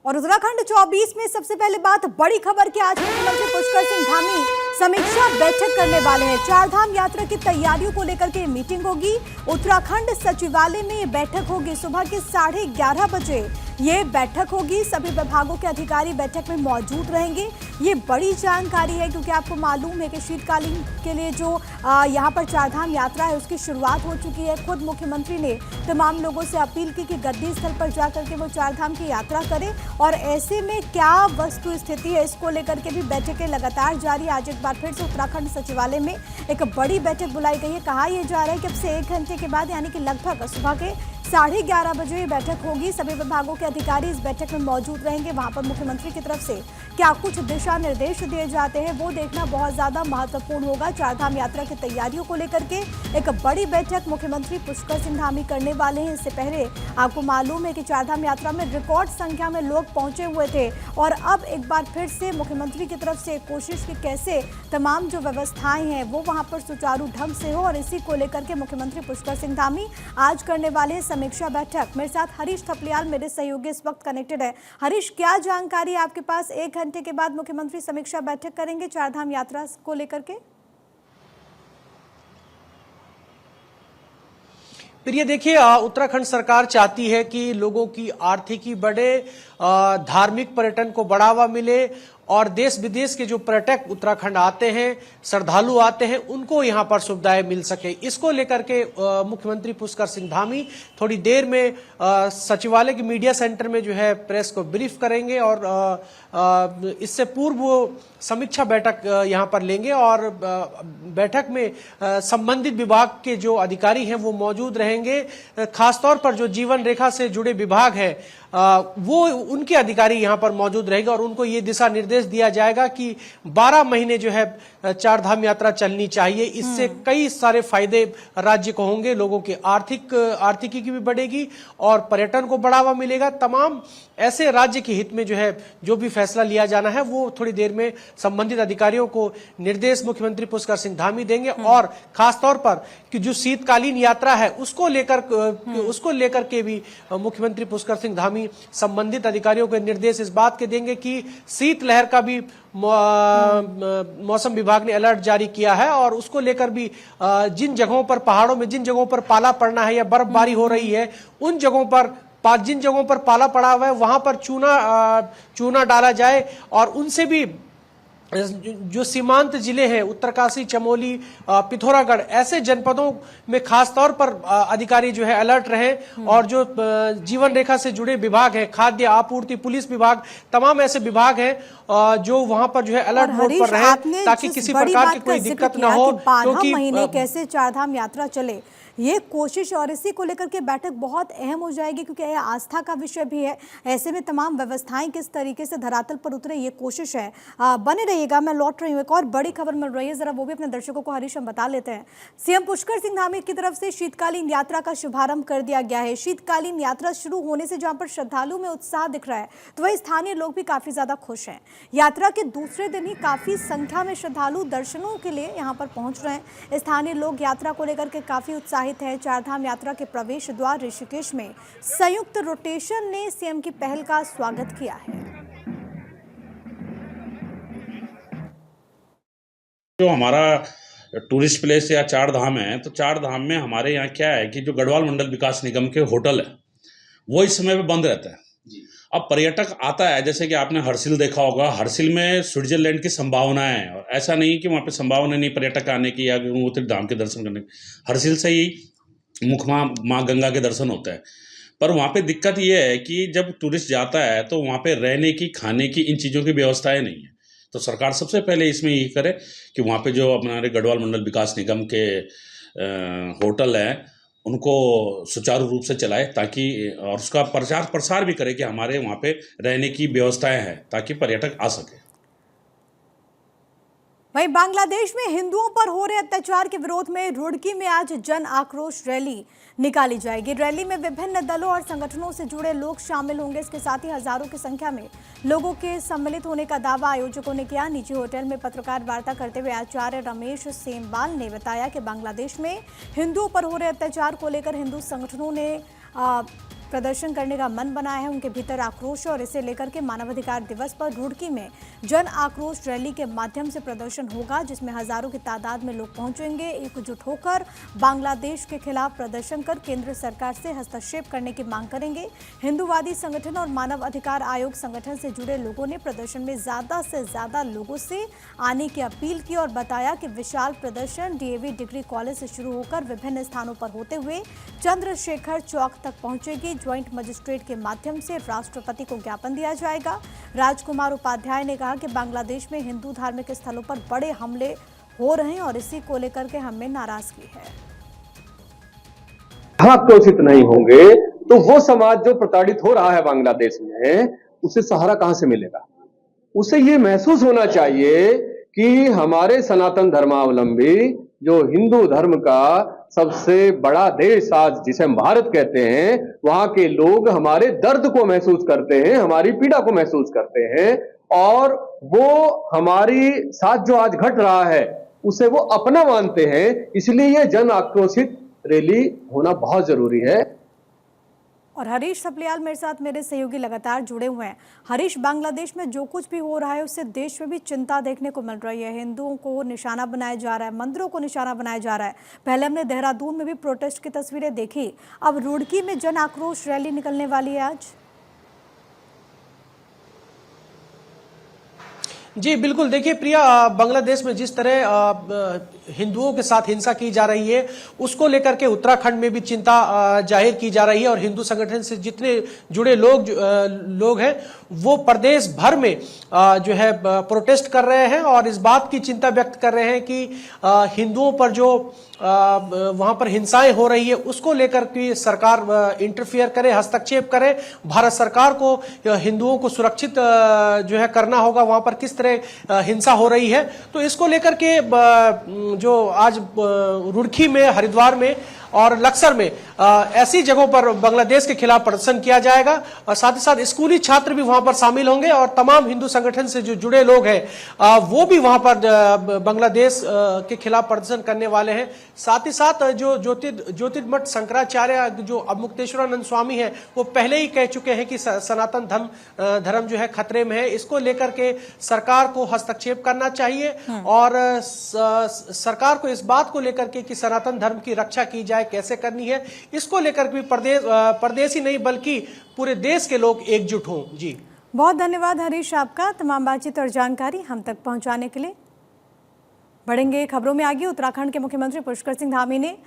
और उत्तराखंड 24 में सबसे पहले बात बड़ी खबर की, आज मुख्यमंत्री पुष्कर सिंह धामी समीक्षा बैठक करने वाले हैं। चारधाम यात्रा की तैयारियों को लेकर के मीटिंग होगी। उत्तराखंड सचिवालय में ये बैठक होगी। सुबह के 11:30 बजे ये बैठक होगी। सभी विभागों के अधिकारी बैठक में मौजूद रहेंगे। ये बड़ी जानकारी है क्योंकि आपको मालूम है कि शीतकालीन के लिए जो यहाँ पर चारधाम यात्रा है उसकी शुरुआत हो चुकी है। खुद मुख्यमंत्री ने तमाम लोगों से अपील की कि गद्दी स्थल पर जाकर के वो चारधाम की यात्रा करें और ऐसे में क्या वस्तु स्थिति है इसको लेकर के भी बैठकें लगातार जारी। आज एक बार फिर से उत्तराखंड सचिवालय में एक बड़ी बैठक बुलाई गई है। कहा यह जा रहा है कि अब से 1 घंटे के बाद यानी कि लगभग सुबह के 11:30 बजे ये बैठक होगी। सभी विभागों के अधिकारी इस बैठक में मौजूद रहेंगे। वहां पर मुख्यमंत्री की तरफ से क्या कुछ दिशा निर्देश दिए जाते हैं वो देखना बहुत ज्यादा महत्वपूर्ण होगा। चारधाम यात्रा की तैयारियों को लेकर के एक बड़ी बैठक मुख्यमंत्री पुष्कर सिंह धामी करने वाले हैं। इससे पहले आपको मालूम है कि चारधाम यात्रा में रिकॉर्ड संख्या में लोग पहुंचे हुए थे और अब एक बार फिर से मुख्यमंत्री की तरफ से कोशिश की कैसे तमाम जो व्यवस्थाएं हैं वो वहां पर सुचारू ढंग से हो, और इसी को लेकर के मुख्यमंत्री पुष्कर सिंह धामी आज करने वाले समीक्षा बैठक। मेरे साथ हरीश थपलियाल मेरे सहयोगी इस वक्त कनेक्टेड है। हरीश, क्या जानकारी है आपके पास? 1 घंटे के बाद मुख्यमंत्री समीक्षा बैठक करेंगे चारधाम यात्रा को लेकर के। प्रिय, देखिए, उत्तराखंड सरकार चाहती है कि लोगों की आर्थिकी बढ़े, धार्मिक पर्यटन को बढ़ावा मिले और देश विदेश के जो पर्यटक उत्तराखंड आते हैं, श्रद्धालु आते हैं, उनको यहाँ पर सुविधाएं मिल सके। इसको लेकर के मुख्यमंत्री पुष्कर सिंह धामी थोड़ी देर में सचिवालय के मीडिया सेंटर में जो है प्रेस को ब्रीफ करेंगे और इससे पूर्व वो समीक्षा बैठक यहाँ पर लेंगे और बैठक में संबंधित विभाग के जो अधिकारी हैं वो मौजूद रहेंगे। खासतौर पर जो जीवन रेखा से जुड़े विभाग है वो उनके अधिकारी यहाँ पर मौजूद रहेंगे और उनको ये दिशा निर्देश दिया जाएगा कि 12 महीने जो है चारधाम यात्रा चलनी चाहिए। इससे कई सारे फायदे राज्य को होंगे, लोगों की आर्थिकी की भी बढ़ेगी और पर्यटन को बढ़ावा मिलेगा। तमाम ऐसे राज्य के हित में जो है जो भी फैसला लिया जाना है वो थोड़ी देर में संबंधित अधिकारियों को निर्देश मुख्यमंत्री पुष्कर सिंह धामी देंगे और खासतौर पर कि जो शीतकालीन यात्रा है उसको लेकर के भी मुख्यमंत्री पुष्कर सिंह धामी संबंधित अधिकारियों को निर्देश इस बात के देंगे कि शीतलहर का भी मौसम विभाग ने अलर्ट जारी किया है और उसको लेकर भी जिन जगहों पर पहाड़ों में जिन जगहों पर पाला पड़ना है या बर्फबारी हो रही है उन जगहों पर जिन जगहों पर पाला पड़ा हुआ है वहां पर चूना डाला जाए और उनसे भी जो सीमांत जिले हैं उत्तरकाशी, चमोली, पिथौरागढ़, ऐसे जनपदों में खासतौर पर अधिकारी जो है अलर्ट रहें और जो जीवन रेखा से जुड़े विभाग हैं, खाद्य आपूर्ति, पुलिस विभाग, तमाम ऐसे विभाग हैं जो वहां पर जो है अलर्ट मोड पर रहें ताकि किसी प्रकार की कोई दिक्कत न हो। 12 महीने कैसे चारधाम यात्रा चले ये कोशिश और इसी को लेकर के बैठक बहुत अहम हो जाएगी क्योंकि यह आस्था का विषय भी है। ऐसे में तमाम व्यवस्थाएं किस तरीके से धरातल पर उतरे ये कोशिश है। बने रहिएगा, मैं लौट रही हूँ। एक और बड़ी खबर मिल रही है, जरा वो भी अपने दर्शकों को हरीश हम बता लेते हैं। सीएम पुष्कर सिंह धामी की तरफ से शीतकालीन यात्रा का शुभारंभ कर दिया गया है। शीतकालीन यात्रा शुरू होने से जहां पर श्रद्धालु में उत्साह दिख रहा है तो वही स्थानीय लोग भी काफी ज्यादा खुश हैं। यात्रा के दूसरे दिन ही काफी संख्या में श्रद्धालु दर्शनों के लिए यहाँ पर पहुंच रहे हैं। स्थानीय लोग यात्रा को लेकर के काफी उत्साहित है। चारधाम यात्रा के प्रवेश द्वार ऋषिकेश में संयुक्त रोटेशन ने सीएम की पहल का स्वागत किया है। जो हमारा टूरिस्ट प्लेस या चारधाम है तो चारधाम में हमारे यहाँ क्या है कि जो गढ़वाल मंडल विकास निगम के होटल है वो इस समय पे बंद रहता है। अब पर्यटक आता है, जैसे कि आपने हरसिल देखा होगा, हरसिल में स्विट्जरलैंड की संभावनाएं है और ऐसा नहीं कि वहाँ पे संभावना नहीं पर्यटक आने की या गंगोत्री धाम के दर्शन करने की। हरसिल से ही मुखमा माँ गंगा के दर्शन होता है। पर वहाँ पे दिक्कत ये है कि जब टूरिस्ट जाता है तो वहाँ पे रहने की, खाने की, इन चीज़ों की व्यवस्थाएं नहीं है। तो सरकार सबसे पहले इसमें यही करे कि वहाँ पे जो हमारे गढ़वाल मंडल विकास निगम के होटल हैं उनको सुचारू रूप से चलाए ताकि और उसका प्रचार प्रसार भी करे कि हमारे वहाँ पे रहने की व्यवस्थाएं हैं ताकि पर्यटक आ सके। वहीं बांग्लादेश में हिंदुओं पर हो रहे अत्याचार के विरोध में रुड़की में आज जन आक्रोश रैली निकाली जाएगी। रैली में विभिन्न दलों और संगठनों से जुड़े लोग शामिल होंगे। इसके साथ ही हजारों की संख्या में लोगों के सम्मिलित होने का दावा आयोजकों ने किया। निजी होटल में पत्रकार वार्ता करते हुए आचार्य रमेश सेमवाल ने बताया कि बांग्लादेश में हिंदुओं पर हो रहे अत्याचार को लेकर हिंदू संगठनों ने प्रदर्शन करने का मन बनाया है। उनके भीतर आक्रोश है और इसे लेकर के मानवाधिकार दिवस पर रुड़की में जन आक्रोश रैली के माध्यम से प्रदर्शन होगा, जिसमें हजारों की तादाद में लोग पहुंचेंगे। एकजुट होकर बांग्लादेश के खिलाफ प्रदर्शन कर केंद्र सरकार से हस्तक्षेप करने की मांग करेंगे। हिंदूवादी संगठन और मानव अधिकार आयोग संगठन से जुड़े लोगों ने प्रदर्शन में ज्यादा से ज्यादा लोगों से आने की अपील की और बताया कि विशाल प्रदर्शन डीएवी डिग्री कॉलेज से शुरू होकर विभिन्न स्थानों पर होते हुए चंद्रशेखर चौक तक पहुंचेगी। ज्वाइंट मजिस्ट्रेट के माध्यम से राष्ट्रपति को ज्ञापन दिया जाएगा। राजकुमार उपाध्याय ने कहा कि बांग्लादेश में हिंदू धार्मिक स्थलों पर बड़े हमले हो रहे हैं और इसी को लेकर के हमें नाराजगी है। हम आक्रोशित नहीं होंगे तो वो समाज जो प्रताड़ित हो रहा है बांग्लादेश में, उसे सहारा कहां से मिलेगा? उसे ये महसूस होना चाहिए कि हमारे सनातन धर्मावलंबी जो हिंदू धर्म का सबसे बड़ा देश आज जिसे हम भारत कहते हैं, वहां के लोग हमारे दर्द को महसूस करते हैं, हमारी पीड़ा को महसूस करते हैं और वो हमारी साथ जो आज घट रहा है उसे वो अपना मानते हैं। इसलिए ये जन आक्रोशित रैली होना बहुत जरूरी है। और हरीश सपलियाल मेरे साथ, मेरे सहयोगी लगातार जुड़े हुए हैं। हरीश, बांग्लादेश में जो कुछ भी हो रहा है उससे देश में भी चिंता देखने को मिल रही है। हिंदुओं को निशाना बनाया जा रहा है, मंदिरों को निशाना बनाया जा रहा है। पहले हमने देहरादून में भी प्रोटेस्ट की तस्वीरें देखी, अब रुड़की में जन आक्रोश रैली निकलने वाली है आज। जी बिल्कुल, देखिए प्रिया, बांग्लादेश में जिस तरह हिंदुओं के साथ हिंसा की जा रही है उसको लेकर के उत्तराखंड में भी चिंता जाहिर की जा रही है और हिंदू संगठन से जितने जुड़े लोग हैं वो प्रदेश भर में जो है प्रोटेस्ट कर रहे हैं और इस बात की चिंता व्यक्त कर रहे हैं कि हिंदुओं पर जो वहां पर हिंसाएं हो रही है उसको लेकर के सरकार इंटरफियर करे, हस्तक्षेप करे। भारत सरकार को हिंदुओं को सुरक्षित जो है करना होगा वहां पर किस तरह हिंसा हो रही है। तो इसको लेकर के जो आज रुड़की में, हरिद्वार में और लक्सर में ऐसी जगहों पर बांग्लादेश के खिलाफ प्रदर्शन किया जाएगा और साथ ही साथ स्कूली छात्र भी वहां पर शामिल होंगे और तमाम हिंदू संगठन से जो जुड़े लोग हैं वो भी वहां पर बांग्लादेश के खिलाफ प्रदर्शन करने वाले हैं। साथ ही साथ जो ज्योतिर्मठ शंकराचार्य जो अवमुक्तेश्वरानंद स्वामी है वो पहले ही कह चुके हैं कि सनातन धर्म जो है खतरे में है। इसको लेकर के सरकार को हस्तक्षेप करना चाहिए और सरकार को इस बात को लेकर के कि सनातन धर्म की रक्षा की जाए कैसे करनी है, इसको लेकर भी प्रदेश ही नहीं बल्कि पूरे देश के लोग एकजुट हों। जी बहुत धन्यवाद हरीश आपका तमाम बातचीत और जानकारी हम तक पहुंचाने के लिए। बढ़ेंगे खबरों में आगे। उत्तराखंड के मुख्यमंत्री पुष्कर सिंह धामी ने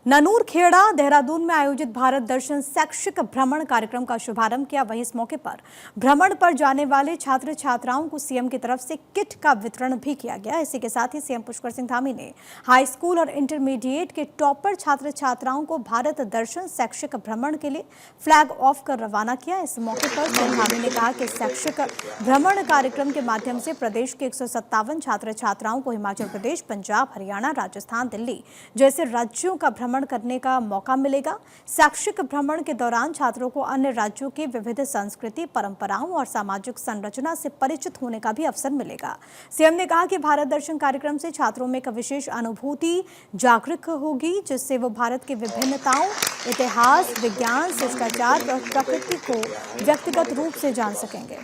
ननूर खेड़ा देहरादून में आयोजित भारत दर्शन शैक्षिक भ्रमण कार्यक्रम का शुभारंभ किया। वहीं इस मौके पर भ्रमण पर जाने वाले छात्र छात्राओं को सीएम की तरफ से किट का वितरण भी किया गया। इसी के साथ ही सीएम पुष्कर सिंह धामी ने हाई स्कूल और इंटरमीडिएट के टॉपर छात्र छात्राओं को भारत दर्शन शैक्षिक भ्रमण के लिए फ्लैग ऑफ कर रवाना किया। इस मौके पर सीएम धामी ने कहा कि शैक्षिक भ्रमण कार्यक्रम के माध्यम से प्रदेश के 157 छात्र छात्राओं को हिमाचल प्रदेश, पंजाब, हरियाणा, राजस्थान, दिल्ली जैसे राज्यों का भ्रमण करने का मौका मिलेगा। शैक्षिक भ्रमण के दौरान छात्रों को अन्य राज्यों की विविध संस्कृति, परंपराओं और सामाजिक संरचना से परिचित होने का भी अवसर मिलेगा। सीएम ने कहा कि भारत दर्शन कार्यक्रम से छात्रों में एक विशेष अनुभूति जागृत होगी, जिससे वो भारत की विभिन्नताओं, इतिहास, विज्ञान, शिष्टाचार और प्रकृति को व्यक्तिगत रूप से जान सकेंगे।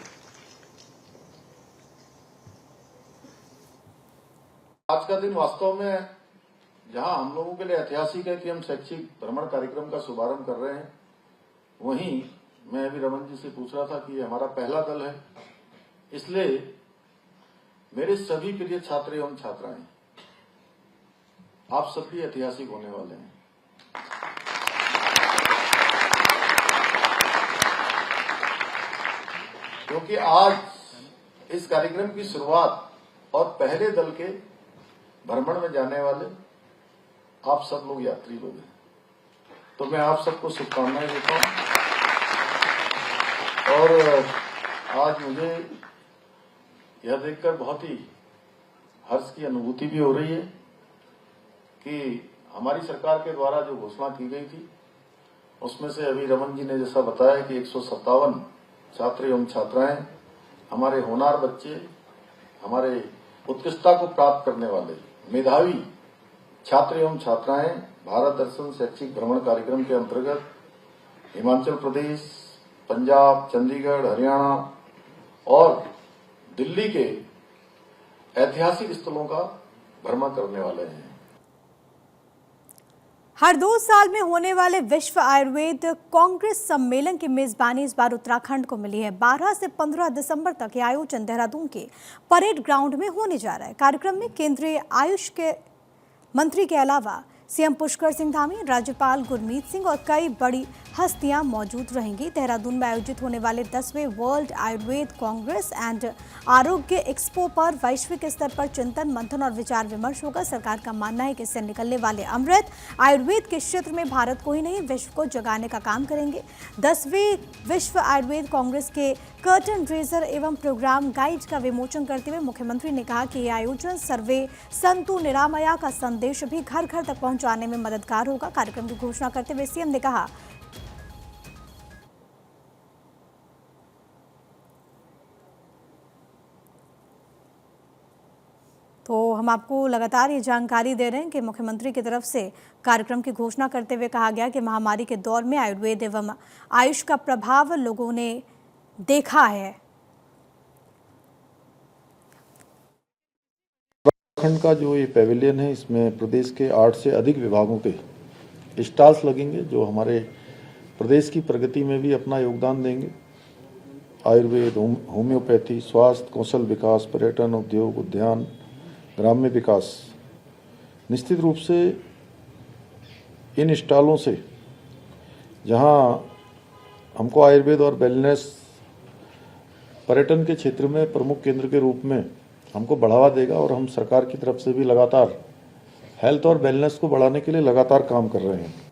आज का दिन वास्तव में जहां हम लोगों के लिए ऐतिहासिक है कि हम शैक्षिक भ्रमण कार्यक्रम का शुभारंभ कर रहे हैं, वहीं मैं अभी रमन जी से पूछ रहा था कि ये हमारा पहला दल है, इसलिए मेरे सभी प्रिय छात्र एवं छात्राएं, आप सभी ऐतिहासिक होने वाले हैं। क्योंकि आज इस कार्यक्रम की शुरुआत और पहले दल के भ्रमण में जाने वाले आप सब लोग यात्री लोग हैं, तो मैं आप सबको शुभकामनाएं देता हूं। और आज मुझे यह देखकर बहुत ही हर्ष की अनुभूति भी हो रही है कि हमारी सरकार के द्वारा जो घोषणा की गई थी उसमें से अभी रमन जी ने जैसा बताया कि 157 छात्र एवं छात्राएं, हमारे होनहार बच्चे, हमारे उत्कृष्टता को प्राप्त करने वाले मेधावी छात्र एवं छात्राएं भारत दर्शन शैक्षिक भ्रमण कार्यक्रम के अंतर्गत हिमाचल प्रदेश, पंजाब, चंडीगढ़, हरियाणा और दिल्ली के ऐतिहासिक स्थलों का भ्रमण करने वाले हैं। हर 2 साल में होने वाले विश्व आयुर्वेद कांग्रेस सम्मेलन की मेजबानी इस बार उत्तराखंड को मिली है। 12 से 15 दिसंबर तक ये आयोजन देहरादून के परेड ग्राउंड में होने जा रहा है। कार्यक्रम में केंद्रीय आयुष के मंत्री के अलावा सीएम पुष्कर सिंह धामी, राज्यपाल गुरमीत सिंह और कई बड़ी हस्तियां मौजूद रहेंगी। देहरादून में आयोजित होने वाले 10वें वर्ल्ड आयुर्वेद कांग्रेस एंड आरोग्य एक्सपो पर वैश्विक स्तर पर चिंतन, मंथन और विचार विमर्श होगा। सरकार का मानना है कि इससे निकलने वाले अमृत आयुर्वेद के क्षेत्र में भारत को ही नहीं विश्व को जगाने का काम करेंगे। 10वें विश्व आयुर्वेद कांग्रेस के कर्टन रेजर एवं प्रोग्राम गाइड का विमोचन करते हुए मुख्यमंत्री ने कहा कि यह आयोजन सर्वे संतु निरामया का संदेश भी घर घर तक पहुंचाने में मददगार होगा। कार्यक्रम की घोषणा करते हुए सीएम ने कहा, तो हम आपको लगातार ये जानकारी दे रहे हैं कि मुख्यमंत्री की तरफ से कार्यक्रम की घोषणा करते हुए कहा गया कि महामारी के दौर में आयुर्वेद एवं आयुष का प्रभाव लोगों ने देखा है। उत्तराखंड का जो ये पैविलियन है, इसमें प्रदेश के 8 से अधिक विभागों के स्टॉल्स लगेंगे जो हमारे प्रदेश की प्रगति में भी अपना योगदान देंगे। आयुर्वेद, होम्योपैथी, स्वास्थ्य, कौशल विकास, पर्यटन, उद्योग, उद्यान, ग्राम्य विकास। निश्चित रूप से इन स्टॉलों से जहां हमको आयुर्वेद और वेलनेस पर्यटन के क्षेत्र में प्रमुख केंद्र के रूप में हमको बढ़ावा देगा और हम सरकार की तरफ से भी लगातार हेल्थ और वेलनेस को बढ़ाने के लिए लगातार काम कर रहे हैं।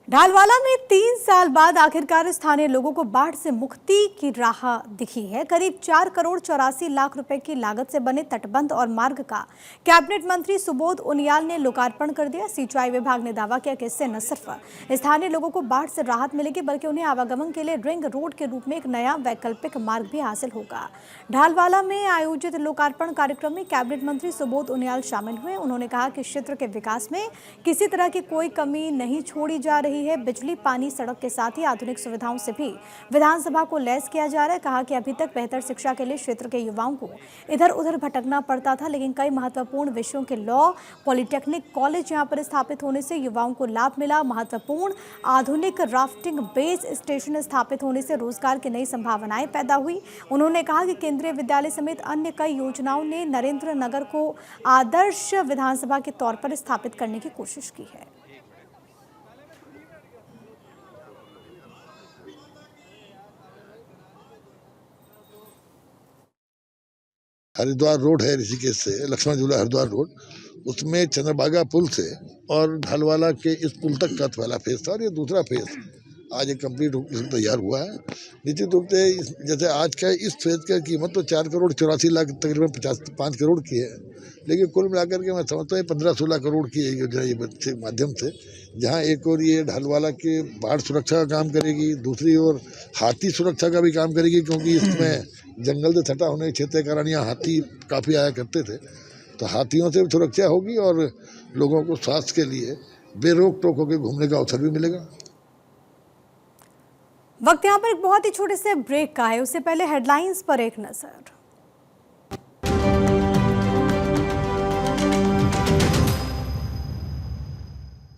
ढालवाला में 3 साल बाद आखिरकार स्थानीय लोगों को बाढ़ से मुक्ति की राह दिखी है। करीब 4 करोड़ 84 लाख रुपए की लागत से बने तटबंध और मार्ग का कैबिनेट मंत्री सुबोध उनियाल ने लोकार्पण कर दिया। सिंचाई विभाग ने दावा किया कि इससे न सिर्फ स्थानीय लोगों को बाढ़ से राहत मिलेगी बल्कि उन्हें आवागमन के लिए रिंग रोड के रूप में एक नया वैकल्पिक मार्ग भी हासिल होगा। ढालवाला में आयोजित लोकार्पण कार्यक्रम में कैबिनेट मंत्री सुबोध उनियाल शामिल हुए। उन्होंने कहा कि क्षेत्र के विकास में किसी तरह की कोई कमी नहीं छोड़ी जा रही है। बिजली, पानी, सड़क के साथ ही आधुनिक सुविधाओं से भी विधानसभा को लैस किया जा रहा है। कहा कि अभी तक बेहतर शिक्षा के लिए क्षेत्र के युवाओं को इधर उधर भटकना पड़ता था, लेकिन कई महत्वपूर्ण विषयों के लॉ, पॉलिटेक्निक कॉलेज यहां पर स्थापित होने से युवाओं को लाभ मिला। महत्वपूर्ण आधुनिक राफ्टिंग बेस स्टेशन स्थापित होने से रोजगार की नई संभावनाएं पैदा हुई। उन्होंने कहा कि केंद्रीय विद्यालय समेत अन्य कई योजनाओं ने नरेंद्र नगर को आदर्श विधानसभा के तौर पर स्थापित करने की कोशिश की है। हरिद्वार रोड है ऋषिकेश से लक्ष्मण झूला हरिद्वार रोड, उसमें चंद्रभागा पुल से और ढालवाला के इस पुल तक का पहला फेज था और ये दूसरा फेज आज एक कंप्लीट तैयार हुआ है। निश्चित रूप से जैसे आज का इस फेज की कीमत तो 4 करोड़ 84 लाख तकरीबन 5 करोड़ की है, लेकिन कुल मिलाकर के मैं समझता हूँ 15-16 करोड़ की योजना ये के माध्यम से, जहाँ एक और ये ढालवाला के बाढ़ सुरक्षा का काम करेगी, दूसरी ओर हाथी सुरक्षा का भी काम करेगी, क्योंकि इसमें जंगल से सटा होने के क्षेत्र के कारण यहाँ हाथी काफ़ी आया करते थे, तो हाथियों से भी सुरक्षा होगी और लोगों को स्वास्थ्य के लिए बेरोक टोक होकर घूमने का अवसर भी मिलेगा। वक्त यहाँ पर एक बहुत ही छोटे से ब्रेक का है, उससे पहले हेडलाइंस पर एक नजर।